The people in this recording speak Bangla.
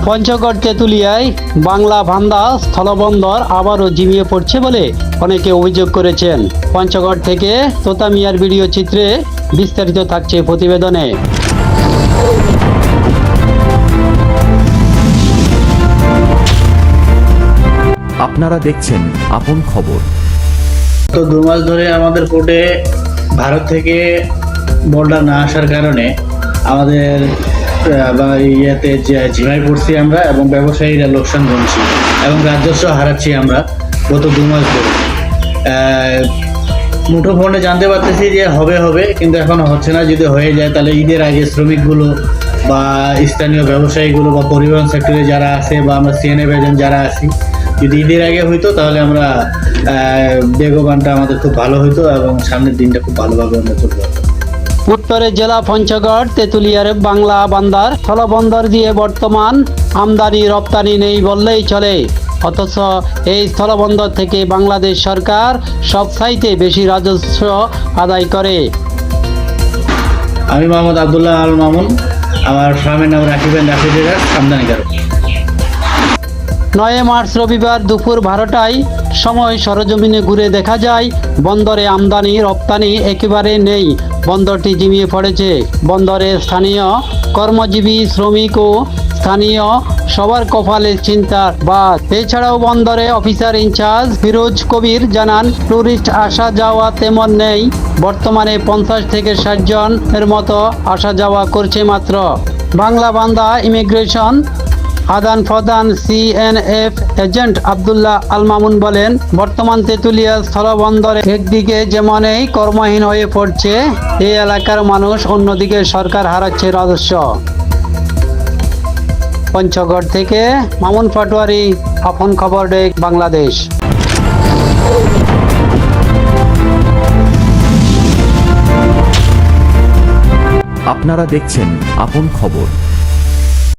পঞ্চগড় তেঁতুলিয়ায় বাংলা ভান্দা স্থলবন্দর আবারও ঝিমিয়ে পড়ছে বলে অনেকে অভিযোগ করেছেন। পঞ্চগড় থেকে তোতা মিয়ার ভিডিও চিত্রে বিস্তারিত থাকছে প্রতিবেদনে। আপনারা দেখছেন আপন খবর। তো 2 মাস ধরে আমাদের পোর্টে ভারত থেকে বোল্ডার না আসার কারণে আমাদের ইয়েতে ঝিমাই পড়ছি আমরা, এবং ব্যবসায়ীরা লোকসান গুনছি এবং রাজস্ব হারাচ্ছি আমরা গত 2 মাস ধরে। মুঠো ফোনে জানতে পারতেছি যে হবে কিন্তু এখনো হচ্ছে না। যদি হয়ে যায় তাহলে ঈদের আগে শ্রমিকগুলো বা স্থানীয় ব্যবসায়ীগুলো বা পরিবহন সেক্টরে যারা আছে বা আমরা সিএনএফ এজেন্ট যারা আছি, যদি ঈদের আগে হইতো তাহলে আমরা বেগবানটা আমাদের খুব ভালো হইতো এবং সামনের দিনটা খুব ভালোভাবে আমরা চলতে পারতাম। উত্তরে জেলা পঞ্চগড় তেঁতুলিয়ার বাংলা বান্দার স্থলবন্দর দিয়ে বর্তমান আমদানি রপ্তানি নেই বললেই চলে। অথচ এই স্থলবন্দর থেকে বাংলাদেশ সরকার সবচাইতে বেশি রাজস্ব আদায় করে। আমি মোহাম্মদ আব্দুল্লাহ আল মামুন, আমার ফার্মের নাম রাখিবেন রাফিদার আমদানিকারক। 9 মার্চ রবিবার দুপুর 12টায় সময় সরজমিনে ঘুরে দেখা যায় বন্দরে আমদানি রপ্তানি একেবারে নেই। বন্দরটি ঝিমিয়ে পড়েছে। বন্দরে স্থানীয় কর্মজীবী, শ্রমিক ও স্থানীয় সবার কপালে চিন্তার বাদ। এছাড়াও বন্দরে অফিসার ইনচার্জ ফিরোজ কবির জানান, টুরিস্ট আসা যাওয়া তেমন নেই। বর্তমানে 50 থেকে 60 জনের মতো আসা যাওয়া করছে মাত্র। বাংলা বান্দা ইমিগ্রেশন আদান প্রদান সিএনএফ এজেন্ট আব্দুল্লাহ আল মামুন বলেন, বর্তমান তেঁতুলিয়া স্থলবন্দরে একদিকে যেমন এই কর্মহীন হয়ে পড়ছে এই এলাকার মানুষ, অন্যদিকে সরকার হারাচ্ছে রাজস্ব। পঞ্চগড় থেকে মামুন পাটোয়ারি, আপন খবর ডেস্ক, বাংলাদেশ। আপনারা দেখছেন আপন খবর।